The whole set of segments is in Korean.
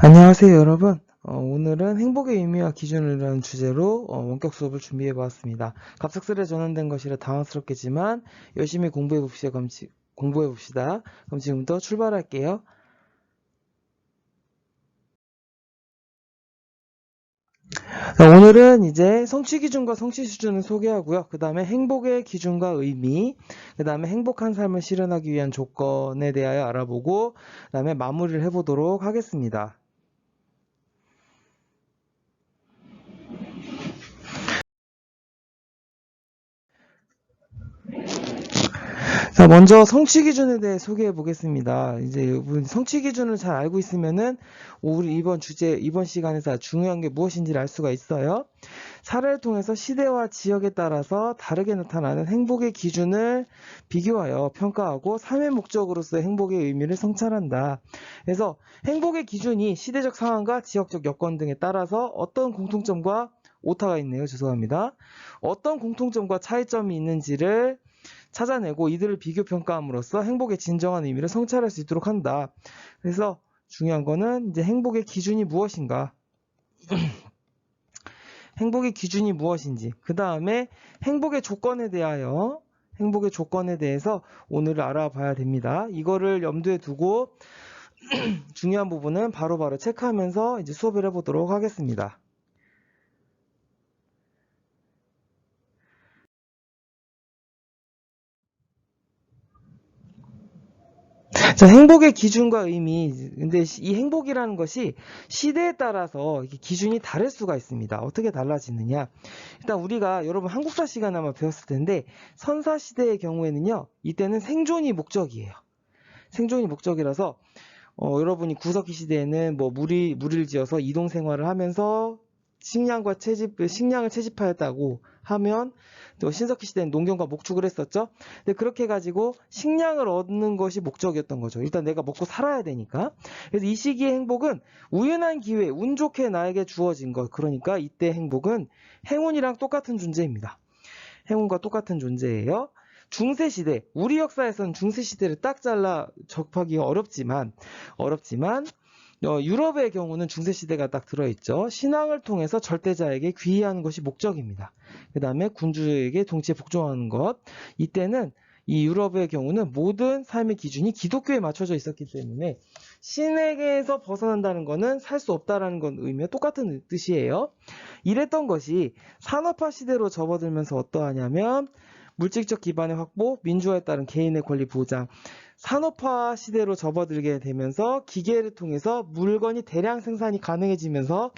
안녕하세요, 여러분. 오늘은 행복의 의미와 기준이라는 주제로 원격 수업을 준비해 보았습니다. 갑작스레 전환된 것이라 당황스럽겠지만 열심히 공부해 봅시다. 그럼 지금부터 출발할게요. 자, 오늘은 이제 성취 기준과 성취 수준을 소개하고요. 그 다음에 행복의 기준과 의미, 그 다음에 행복한 삶을 실현하기 위한 조건에 대하여 알아보고, 그 다음에 마무리를 해보도록 하겠습니다. 자, 먼저 성취 기준에 대해 소개해 보겠습니다. 이제 여러분 성취 기준을 잘 알고 있으면은 우리 이번 시간에서 중요한 게 무엇인지를 알 수가 있어요. 사례를 통해서 시대와 지역에 따라서 다르게 나타나는 행복의 기준을 비교하여 평가하고 삶의 목적으로서의 행복의 의미를 성찰한다. 그래서 행복의 기준이 시대적 상황과 지역적 여건 등에 따라서 어떤 공통점과 오타가 있네요. 죄송합니다. 어떤 공통점과 차이점이 있는지를 찾아내고 이들을 비교 평가함으로써 행복의 진정한 의미를 성찰할 수 있도록 한다. 그래서 중요한 거는 이제 행복의 기준이 무엇인가? 행복의 기준이 무엇인지, 그 다음에 행복의 조건에 대해서 오늘 알아봐야 됩니다. 이거를 염두에 두고 중요한 부분은 바로바로 체크하면서 이제 수업을 해보도록 하겠습니다. 자, 행복의 기준과 의미. 근데 이 행복이라는 것이 시대에 따라서 기준이 다를 수가 있습니다. 어떻게 달라지느냐? 일단 우리가 여러분 한국사 시간에 아마 배웠을 텐데 선사 시대의 경우에는요. 이때는 생존이 목적이에요. 생존이 목적이라서 여러분이 구석기 시대에는 뭐 무리를 지어서 이동 생활을 하면서 식량을 채집하였다고 하면 또 신석기 시대는 농경과 목축을 했었죠. 근데 그렇게 해가지고 식량을 얻는 것이 목적이었던 거죠. 일단 내가 먹고 살아야 되니까. 그래서 이 시기의 행복은 우연한 기회, 운 좋게 나에게 주어진 것. 그러니까 이때 행복은 행운이랑 똑같은 존재입니다. 행운과 똑같은 존재예요. 중세시대, 우리 역사에서는 중세시대를 딱 잘라 접하기가 어렵지만 유럽의 경우는 중세시대가 딱 들어있죠. 신앙을 통해서 절대자에게 귀의하는 것이 목적입니다. 그 다음에 군주에게 동치에 복종하는 것. 이때는 이 유럽의 경우는 모든 삶의 기준이 기독교에 맞춰져 있었기 때문에 신에게서 벗어난다는 것은 살 수 없다는 건 의미와 똑같은 뜻이에요. 이랬던 것이 산업화 시대로 접어들면서 어떠하냐면 물질적 기반의 확보, 민주화에 따른 개인의 권리 보장, 산업화 시대로 접어들게 되면서 기계를 통해서 물건이 대량 생산이 가능해지면서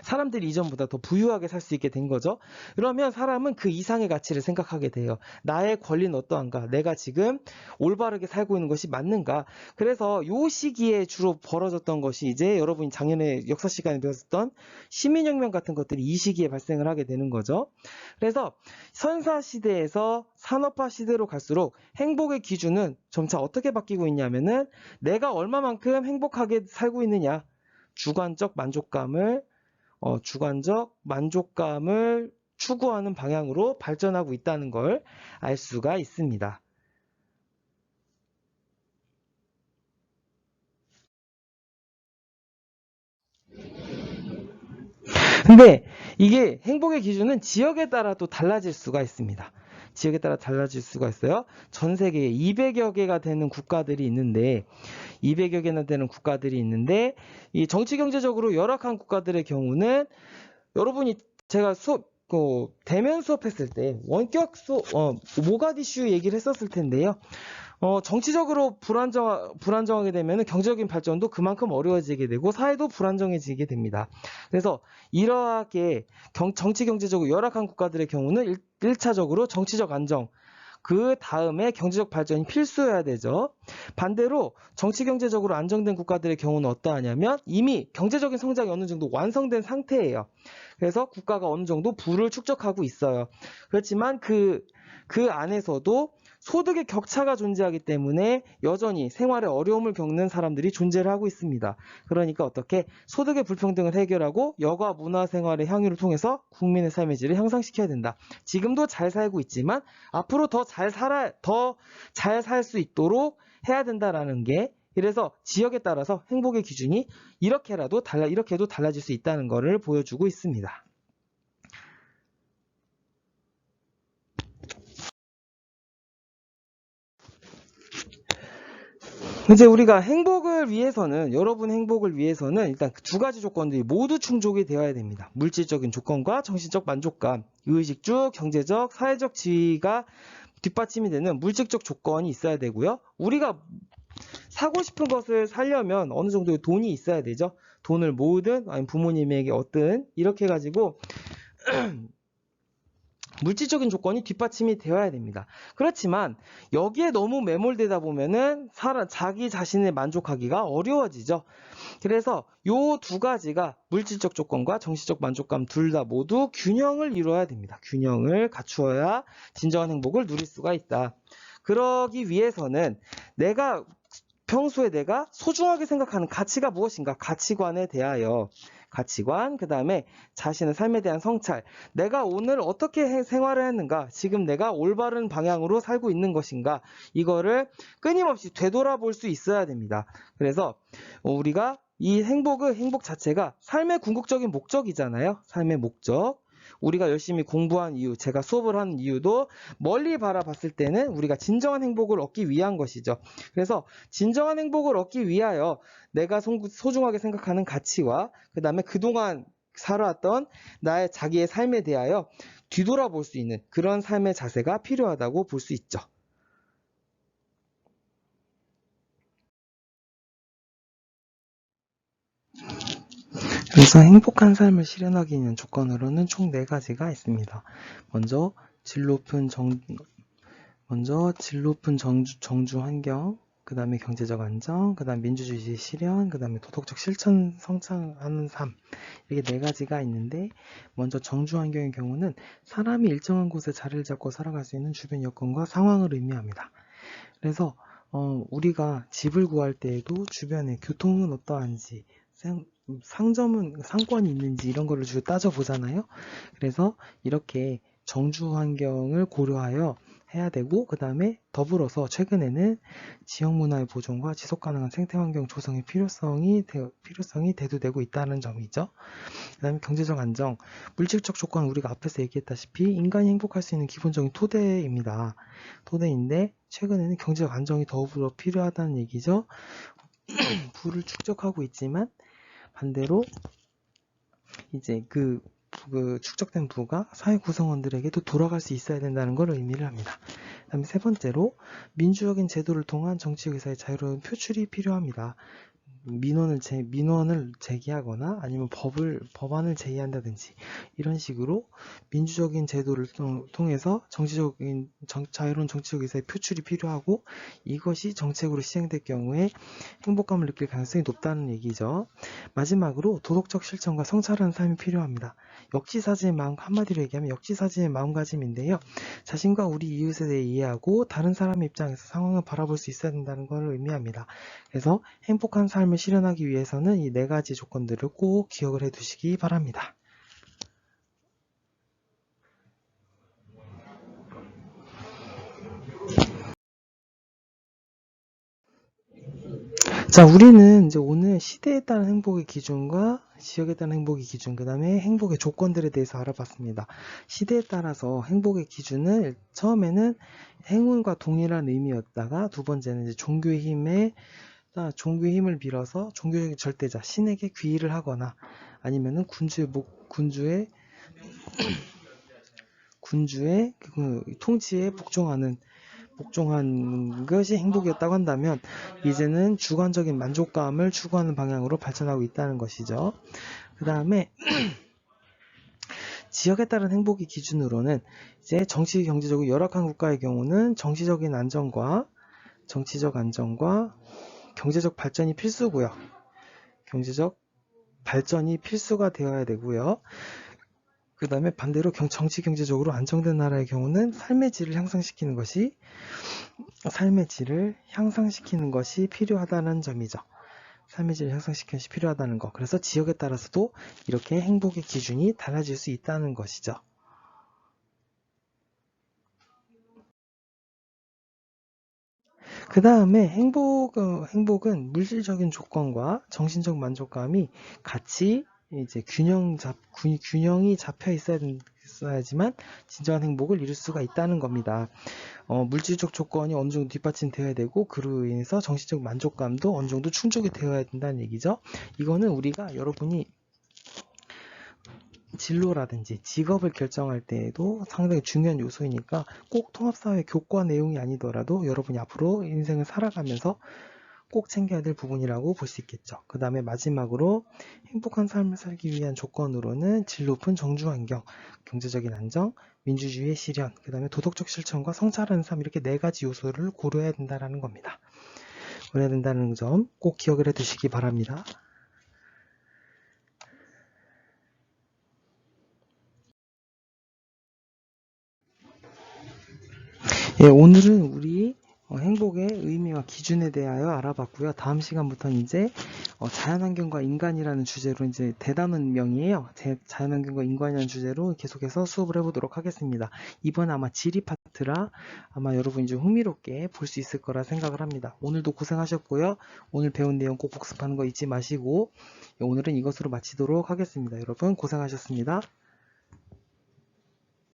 사람들이 이전보다 더 부유하게 살 수 있게 된 거죠. 그러면 사람은 그 이상의 가치를 생각하게 돼요. 나의 권리는 어떠한가? 내가 지금 올바르게 살고 있는 것이 맞는가? 그래서 이 시기에 주로 벌어졌던 것이 이제 여러분이 작년에 역사 시간에 배웠던 시민혁명 같은 것들이 이 시기에 발생을 하게 되는 거죠. 그래서 선사 시대에서 산업화 시대로 갈수록 행복의 기준은 점차 어떻게 바뀌고 있냐면은 내가 얼마만큼 행복하게 살고 있느냐. 주관적 만족감을 추구하는 방향으로 발전하고 있다는 걸 알 수가 있습니다. 근데 이게 행복의 기준은 지역에 따라 또 달라질 수가 있습니다. 지역에 따라 달라질 수가 있어요. 전 세계에 200여 개가 되는 국가들이 있는데 이 정치 경제적으로 열악한 국가들의 경우는 여러분이 제가 대면 수업했을 때 원격 모가디슈 얘기를 했었을 텐데요. 정치적으로 불안정하게 되면 경제적인 발전도 그만큼 어려워지게 되고 사회도 불안정해지게 됩니다. 그래서 이러하게 정치 경제적으로 열악한 국가들의 경우는 1차적으로 정치적 안정, 그 다음에 경제적 발전이 필수여야 되죠. 반대로 정치 경제적으로 안정된 국가들의 경우는 어떠하냐면 이미 경제적인 성장이 어느 정도 완성된 상태예요. 그래서 국가가 어느 정도 부를 축적하고 있어요. 그렇지만 그 안에서도 소득의 격차가 존재하기 때문에 여전히 생활에 어려움을 겪는 사람들이 존재를 하고 있습니다. 그러니까 어떻게 소득의 불평등을 해결하고 여가 문화생활의 향유를 통해서 국민의 삶의 질을 향상시켜야 된다. 지금도 잘 살고 있지만 앞으로 더 잘 살 수 있도록 해야 된다라는 게 이래서 지역에 따라서 행복의 기준이 이렇게도 달라질 수 있다는 것을 보여주고 있습니다. 이제 우리가 여러분 행복을 위해서는 일단 두 가지 조건들이 모두 충족이 되어야 됩니다. 물질적인 조건과 정신적 만족감, 의식주, 경제적, 사회적 지위가 뒷받침이 되는 물질적 조건이 있어야 되고요. 우리가 사고 싶은 것을 사려면 어느 정도의 돈이 있어야 되죠. 돈을 모으든 아니면 부모님에게 얻든 이렇게 해가지고 물질적인 조건이 뒷받침이 되어야 됩니다. 그렇지만 여기에 너무 매몰되다 보면은 자기 자신을 만족하기가 어려워지죠. 그래서 요 두 가지가 물질적 조건과 정신적 만족감 둘 다 모두 균형을 이루어야 됩니다. 균형을 갖추어야 진정한 행복을 누릴 수가 있다. 그러기 위해서는 평소에 내가 소중하게 생각하는 가치가 무엇인가? 가치관에 대하여 가치관, 그 다음에 자신의 삶에 대한 성찰, 내가 오늘 어떻게 생활을 했는가, 지금 내가 올바른 방향으로 살고 있는 것인가, 이거를 끊임없이 되돌아볼 수 있어야 됩니다. 그래서 우리가 이 행복 자체가 삶의 궁극적인 목적이잖아요. 삶의 목적. 우리가 열심히 공부한 이유, 제가 수업을 하는 이유도 멀리 바라봤을 때는 우리가 진정한 행복을 얻기 위한 것이죠. 그래서 진정한 행복을 얻기 위하여 내가 소중하게 생각하는 가치와 그 다음에 그동안 살아왔던 자기의 삶에 대하여 뒤돌아볼 수 있는 그런 삶의 자세가 필요하다고 볼 수 있죠. 그래서 행복한 삶을 실현하기 위한 조건으로는 총 4가지가 있습니다. 먼저 질 높은 정주 환경, 그 다음에 경제적 안정, 그 다음 민주주의 실현, 그 다음에 도덕적 실천 성찰하는 삶, 이렇게 4가지가 있는데, 먼저 정주 환경의 경우는 사람이 일정한 곳에 자리를 잡고 살아갈 수 있는 주변 여건과 상황을 의미합니다. 그래서 우리가 집을 구할 때에도 주변에 교통은 어떠한지, 상권이 있는지 이런 거를 주로 따져보잖아요. 그래서 이렇게 정주 환경을 고려하여 해야 되고, 그 다음에 더불어서 최근에는 지역 문화의 보존과 지속 가능한 생태 환경 조성의 필요성이 대두되고 있다는 점이죠. 그 다음에 경제적 안정, 물질적 조건 우리가 앞에서 얘기했다시피 인간이 행복할 수 있는 기본적인 토대입니다. 토대인데 최근에는 경제적 안정이 더불어 필요하다는 얘기죠. 부를 축적하고 있지만 반대로 이제 그 축적된 부가 사회 구성원들에게도 돌아갈 수 있어야 된다는 걸 의미를 합니다. 그 다음에 3번째로 민주적인 제도를 통한 정치 의사의 자유로운 표출이 필요합니다. 민원을 제기하거나 아니면 법안을 제의한다든지 이런 식으로 민주적인 제도를 통해서 자유로운 정치적 의사의 표출이 필요하고, 이것이 정책으로 시행될 경우에 행복감을 느낄 가능성이 높다는 얘기죠. 마지막으로 도덕적 실천과 성찰하는 삶이 필요합니다. 한마디로 얘기하면 역지사지의 마음가짐인데요. 자신과 우리 이웃에 대해 이해하고 다른 사람의 입장에서 상황을 바라볼 수 있어야 된다는 걸 의미합니다. 그래서 행복한 삶을 실현하기 위해서는 이 4가지 조건들을 꼭 기억을 해 두시기 바랍니다. 자, 우리는 이제 오늘 시대에 따른 행복의 기준과 지역에 따른 행복의 기준, 그 다음에 행복의 조건들에 대해서 알아봤습니다. 시대에 따라서 행복의 기준은 처음에는 행운과 동일한 의미였다가, 두 번째는 이제 종교의 힘을 빌어서 종교적인 절대자 신에게 귀의를 하거나, 아니면은 군주의 그 통치에 복종하는 것이 행복이었다고 한다면, 이제는 주관적인 만족감을 추구하는 방향으로 발전하고 있다는 것이죠. 그 다음에 지역에 따른 행복의 기준으로는 이제 정치 경제적으로 열악한 국가의 경우는 정치적 안정과 경제적 발전이 필수고요. 경제적 발전이 필수가 되어야 되고요. 그 다음에 반대로 정치 경제적으로 안정된 나라의 경우는 삶의 질을 향상시키는 것이 필요하다는 점이죠. 삶의 질을 향상시키는 것이 필요하다는 거. 그래서 지역에 따라서도 이렇게 행복의 기준이 달라질 수 있다는 것이죠. 그 다음에 행복은 물질적인 조건과 정신적 만족감이 같이 이제 균형이 잡혀 있어야지만 진정한 행복을 이룰 수가 있다는 겁니다. 물질적 조건이 어느 정도 뒷받침되어야 되고 그로 인해서 정신적 만족감도 어느 정도 충족이 되어야 된다는 얘기죠. 이거는 우리가 여러분이 진로라든지 직업을 결정할 때에도 상당히 중요한 요소이니까 꼭 통합사회 교과 내용이 아니더라도 여러분이 앞으로 인생을 살아가면서 꼭 챙겨야 될 부분이라고 볼 수 있겠죠. 그 다음에 마지막으로 행복한 삶을 살기 위한 조건으로는 질 높은 정주환경, 경제적인 안정, 민주주의의 실현, 그 다음에 도덕적 실천과 성찰하는 삶, 이렇게 4가지 요소를 고려해야 된다는 겁니다. 고려해야 된다는 점 꼭 기억을 해 두시기 바랍니다. 예, 오늘은 우리 행복의 의미와 기준에 대하여 알아봤고요. 다음 시간부터는 이제 자연환경과 인간이라는 주제로 이제 대단원명이에요. 자연환경과 인간이라는 주제로 계속해서 수업을 해보도록 하겠습니다. 이번 아마 지리 파트라 아마 여러분 이제 흥미롭게 볼 수 있을 거라 생각을 합니다. 오늘도 고생하셨고요. 오늘 배운 내용 꼭 복습하는 거 잊지 마시고 오늘은 이것으로 마치도록 하겠습니다. 여러분 고생하셨습니다.